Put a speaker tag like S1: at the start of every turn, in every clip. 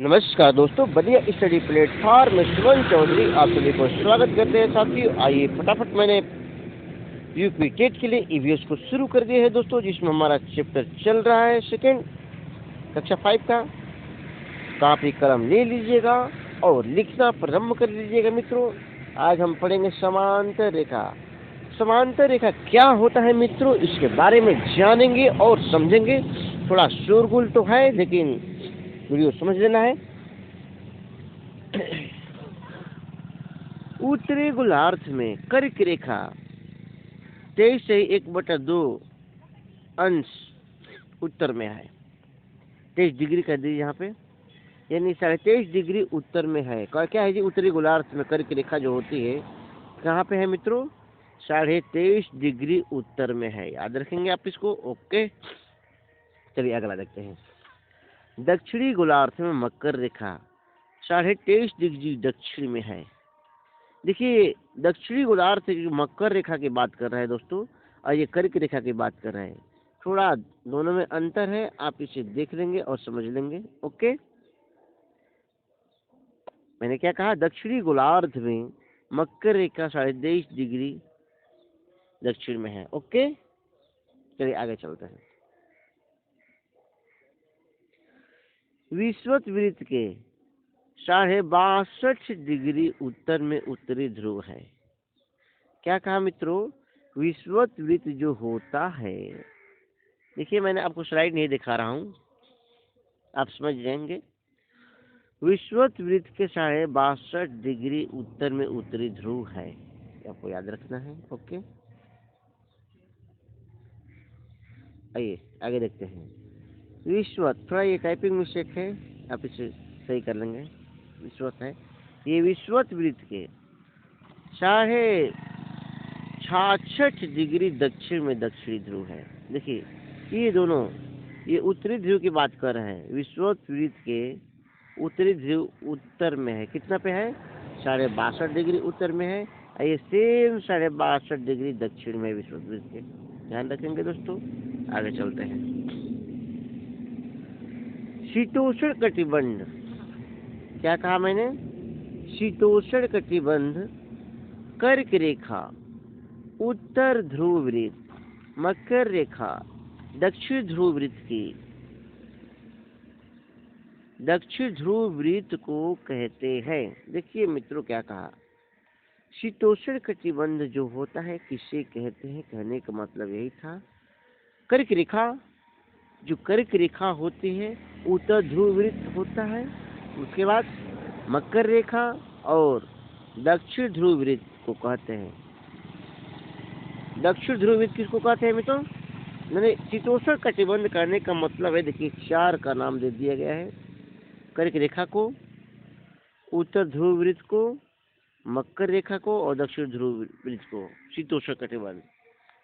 S1: नमस्कार दोस्तों, बढ़िया स्टडी प्लेटफॉर्म में सुमन चौधरी आप सभी को स्वागत करते हैं। साथियों, आइए फटाफट मैंने यूपी टेट के लिए ईवीएस को शुरू कर दिया है दोस्तों, जिसमें हमारा चैप्टर चल रहा है सेकेंड कक्षा 5 का। कापी कलम ले लीजिएगा और लिखना प्रारंभ कर लीजिएगा मित्रों। आज हम पढ़ेंगे समांतर रेखा। समांतर रेखा क्या होता है मित्रों, इसके बारे में जानेंगे और समझेंगे। थोड़ा शोरगुल तो है, लेकिन वीडियो समझ लेना है। उत्तरी गोलार्ध में कर्क रेखा 23 से 1/2 अंश उत्तर में है। 23 डिग्री कर दीजिए यहाँ पे, यानी 23.5 डिग्री उत्तर में है। क्या है जी, उत्तरी गोलार्ध में कर्क रेखा जो होती है कहाँ पे है मित्रों? 23.5 डिग्री उत्तर में है। याद रखेंगे आप इसको। ओके, चलिए अगला देखते हैं। दक्षिणी गोलार्ध में मकर रेखा 23.5 डिग्री दक्षिण में है। देखिए, दक्षिणी गोलार्ध की मकर रेखा की बात कर रहे हैं दोस्तों, और ये कर्क रेखा की बात कर रहे हैं। थोड़ा दोनों में अंतर है, आप इसे देख लेंगे और समझ लेंगे। ओके, मैंने क्या कहा? दक्षिणी गोलार्ध में मकर रेखा 23.5 डिग्री दक्षिण में है। ओके, चलिए आगे चलते हैं। विषुवत वृत्त के 62.5 डिग्री उत्तर में उत्तरी ध्रुव है। क्या कहा मित्रों? विषुवत वृत्त जो होता है, देखिए मैंने आपको स्लाइड नहीं दिखा रहा हूँ, आप समझ जाएंगे। विषुवत वृत्त के 62.5 डिग्री उत्तर में उत्तरी ध्रुव है, आपको याद रखना है। ओके, आइए आगे देखते हैं। विषुवत, थोड़ा ये टाइपिंग मिस्टेक है, आप इसे सही कर लेंगे। विषुवत है, ये विषुवत वृत्त के 66.5 डिग्री दक्षिण में दक्षिणी ध्रुव है। देखिए ये दोनों, ये उत्तरी ध्रुव की बात कर रहे हैं। विषुवत वृत्त के उत्तरी ध्रुव उत्तर में है। कितना पे है? 62.5 डिग्री उत्तर में है। और ये सेम 62.5 डिग्री दक्षिण में विषुवत वृत्त के। ध्यान रखेंगे दोस्तों। आगे चलते हैं। शीतोष्ण कटिबंध, क्या कहा मैंने? शीतोष्ण कटिबंध कर्क रेखा उत्तर ध्रुव वृत्त मकर रेखा दक्षिण ध्रुव वृत्त की दक्षिण ध्रुव वृत्त को कहते हैं। देखिए मित्रों, क्या कहा? शीतोष्ण कटिबंध जो होता है किसे कहते हैं? कहने का मतलब यही था, कर्क रेखा, जो कर्क रेखा होती है उत्तर ध्रुव वृत्त होता है। उसके बाद मकर रेखा और दक्षिण ध्रुव वृत्त को कहते हैं। दक्षिण ध्रुव वृत्त किसको कहते हैं मित्रों? मैंने शीतोष्ण कटिबंध करने का मतलब है, देखिए 4 का नाम दे दिया गया है। कर्क रेखा को, उत्तर ध्रुव वृत्त को, मकर रेखा को और दक्षिण ध्रुव वृत्त को शीतोष्ण कटिबंध।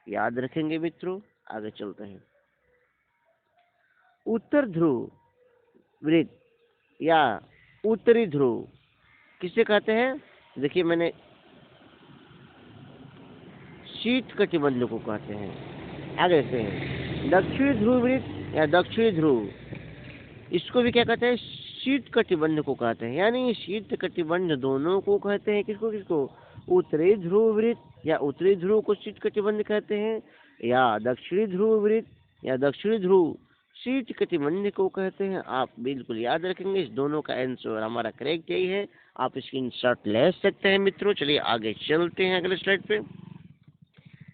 S1: याद रखेंगे मित्रों। आगे चलते हैं। उत्तर ध्रुव वृत्त या उत्तरी ध्रुव किसे कहते हैं? देखिए मैंने शीत कटिबंध को कहते हैं। आगे देखते हैं। दक्षिणी ध्रुव वृत्त या दक्षिणी ध्रुव, इसको भी क्या कहते हैं? शीत कटिबंध को कहते हैं। यानी शीत कटिबंध दोनों को कहते हैं। किसको किसको? उत्तरी ध्रुव वृत्त या उत्तरी ध्रुव को शीत कटिबंध कहते हैं, या दक्षिणी ध्रुव वृत्त या दक्षिणी ध्रुव शीत कटिबंध को कहते हैं। आप बिल्कुल याद रखेंगे, इस दोनों का आंसर हमारा करेक्ट यही है। आप इसकी शॉट ले सकते हैं मित्रों। चलिए आगे चलते हैं अगले स्लाइड पे।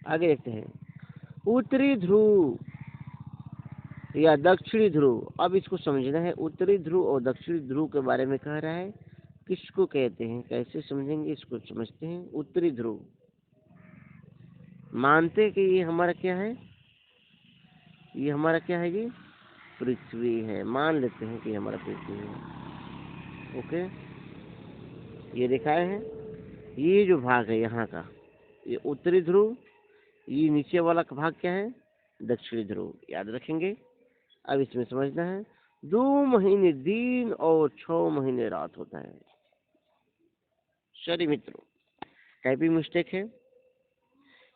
S1: आगे देखते हैं। उत्तरी ध्रुव या दक्षिणी ध्रुव, अब इसको समझना है। उत्तरी ध्रुव और दक्षिणी ध्रुव के बारे में कह रहा है, किसको कहते हैं, कैसे समझेंगे इसको समझते हैं। उत्तरी ध्रुव मानते कि ये हमारा क्या है? ये हमारा क्या है जी? पृथ्वी है। मान लेते हैं कि हमारा पृथ्वी है। ओके, ये दिखाए हैं। ये जो भाग है यहाँ का, ये उत्तरी ध्रुव, ये नीचे वाला का भाग क्या है? दक्षिणी ध्रुव। याद रखेंगे। अब इसमें समझना है, 2 महीने दिन और 6 महीने रात होता है। सॉरी मित्रों, टाइपिंग मिस्टेक है।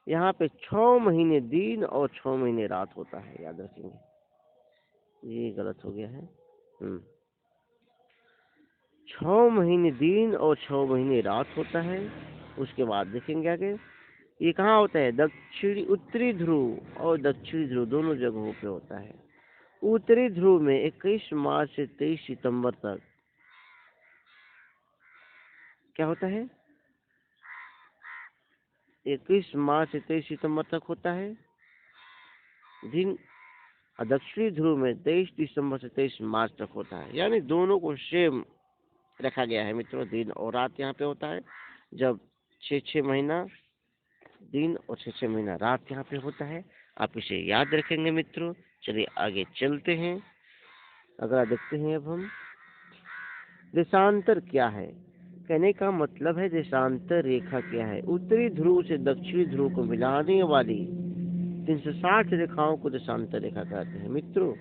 S1: यहाँ पे 6 महीने दिन और 6 महीने रात होता है। याद रखेंगे, ये गलत हो गया है। 6 महीने दिन और 6 महीने रात होता है। उसके बाद देखेंगे आगे, ये कहाँ होता है? दक्षिणी उत्तरी ध्रुव और दक्षिणी ध्रुव दोनों जगहों पे होता है। उत्तरी ध्रुव में 21 मार्च से 23 सितंबर तक क्या होता है? 21 मार्च से 23 सितंबर तक होता है दिन। दक्षिणी ध्रुव में 23 दिसंबर से 23 मार्च तक होता है। यानी दोनों को सेम रखा गया है मित्रों, दिन और रात यहाँ पे होता है। जब 6-6 महीना दिन और 6-6 महीना रात यहाँ पे होता है। आप इसे याद रखेंगे मित्रों। चलिए आगे चलते हैं। अगला देखते हैं अब हम, देशांतर क्या है? कहने का मतलब है देशांतर रेखा क्या है? उत्तरी ध्रुव से दक्षिणी ध्रुव को मिलाने वाली 360 रेखाओं को देशांतर रेखा कहते हैं मित्रों।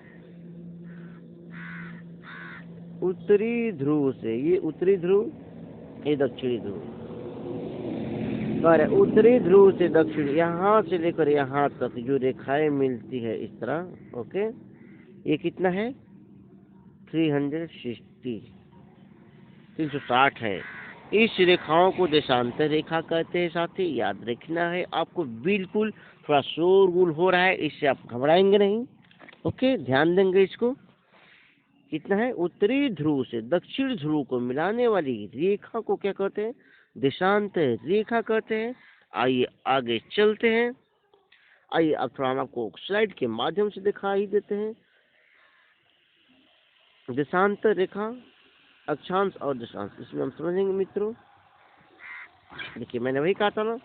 S1: उत्तरी ध्रुव से, ये उत्तरी ध्रुव, ये दक्षिणी ध्रुव, और उत्तरी ध्रुव से दक्षिण, यहाँ से लेकर यहाँ तक जो रेखाएं मिलती है इस तरह, ओके, ये कितना है? 360 है। इस रेखाओं को देशांतर रेखा कहते हैं। साथी याद रखना है आपको, बिल्कुल। थोड़ा शोरगुल हो रहा है, इससे आप घबराएंगे नहीं, ओके, ध्यान देंगे इसको। कितना है? उत्तरी ध्रुव से दक्षिण ध्रुव को मिलाने वाली रेखा को क्या कहते हैं? देशांतर रेखा कहते हैं। आइए आगे चलते हैं। आइए अब थोड़ा हम आपको स्लाइड के माध्यम से दिखा ही देते हैं। देशांतर रेखा, अक्षांश और दशांश, इसमें हम समझेंगे मित्रों। देखिए मैंने वही कहा था ना,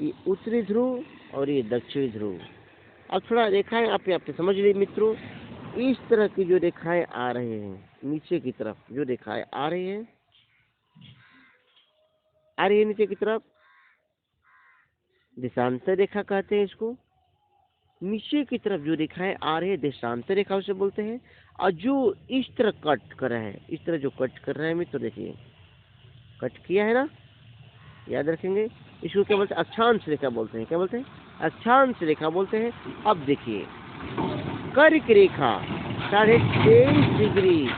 S1: ये उत्तरी ध्रुव और ये दक्षिणी ध्रुव। अब थोड़ा रेखाएं आप यहाँ पे समझ लीजिए मित्रों। इस तरह की जो रेखाएं आ रहे हैं, नीचे की तरफ जो रेखाएं आ रही है नीचे की तरफ, देशांतर रेखा कहते हैं इसको। नीचे की तरफ जो रेखाएं आ रही है देशांतर रेखा उसे बोलते हैं। और जो इस तरह कट कर रहा है, इस तरह जो कट कर रहा है मित्र, देखिए कट किया है ना, याद रखेंगे। इसको क्या बोलते हैं? अक्षांश रेखा बोलते हैं। क्या बोलते हैं? अक्षांश रेखा बोलते हैं। अब देखिए कर्क रेखा 23.5 डिग्री,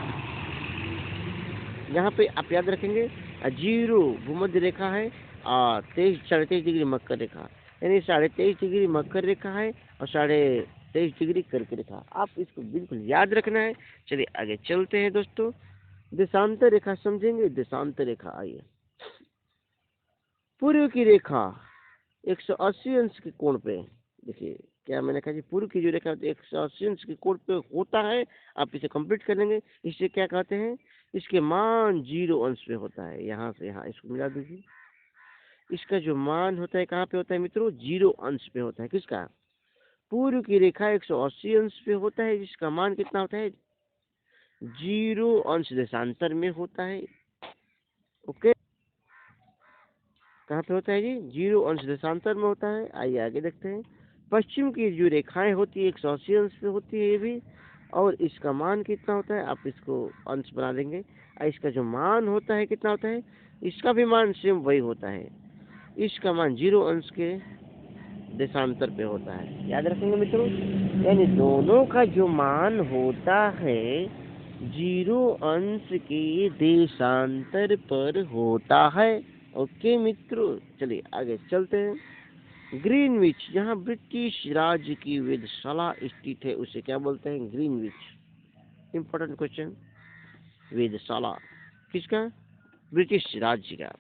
S1: यहाँ पे आप याद रखेंगे 0 भूमध्य रेखा है और 23.5 डिग्री मकर रेखा, यानी 23.5 डिग्री मकर रेखा है और 23.5 डिग्री कर्क रेखा। आप इसको बिल्कुल याद रखना है। चलिए आगे चलते हैं दोस्तों। देशांतर रेखा समझेंगे। देशांतर रेखा, आइए, पूर्व की रेखा 180 अंश के कोण पे, देखिए क्या मैंने कहा जी, पूर्व की जो रेखा 180 अंश के कोण पे होता है। आप इसे कंप्लीट कर लेंगे। इसे क्या कहते हैं? इसके मान 0 अंश पे होता है। यहाँ से यहाँ इसको मिला दीजिए। इसका जो मान होता है कहाँ पे होता है मित्रों? 0 अंश पे होता है। किसका? पूर्व की रेखा 180 अंश पे होता है, जिसका मान कितना होता है? 0 अंश देशांतर में होता है। ओके, कहाँ पे होता है जी? 0 अंश देशांतर में होता है। आइए आगे देखते हैं। पश्चिम की जो रेखाएं होती है 180 अंश पे होती है ये भी, और इसका मान कितना होता है? आप इसको अंश बना देंगे और इसका जो मान होता है कितना होता है? इसका भी मान सेम वही होता है। इसका मान 0 अंश के देशांतर पे होता है। याद रखेंगे मित्रों, यानी दोनों का जो मान होता है 0 अंश के देशांतर पर होता है। ओके मित्रों, चलिए आगे चलते हैं। ग्रीनविच, जहाँ ब्रिटिश राज्य की वेधशाला स्थित है, उसे क्या बोलते हैं? ग्रीनविच। Important question. वेधशाला किसका? ब्रिटिश राज्य का।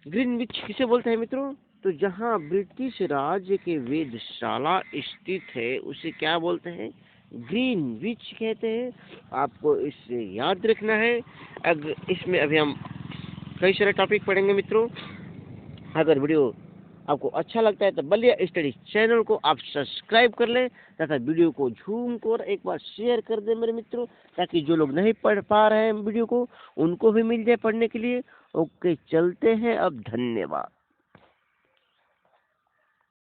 S1: ग्रीनविच किसे बोलते हैं मित्रों? तो जहाँ ब्रिटिश राज्य के वेधशाला स्थित है उसे क्या बोलते हैं? ग्रीनविच कहते हैं। आपको इसे याद रखना है। इसमें अभी हम कई सारे टॉपिक पढ़ेंगे मित्रों। अगर वीडियो आपको अच्छा लगता है तो बलिया स्टडी चैनल को आप सब्सक्राइब कर लें तथा वीडियो को झूम कर एक बार शेयर कर दें मेरे मित्रों, ताकि जो लोग नहीं पढ़ पा रहे हैं वीडियो को, उनको भी मिल जाए पढ़ने के लिए। ओके, चलते हैं अब। धन्यवाद।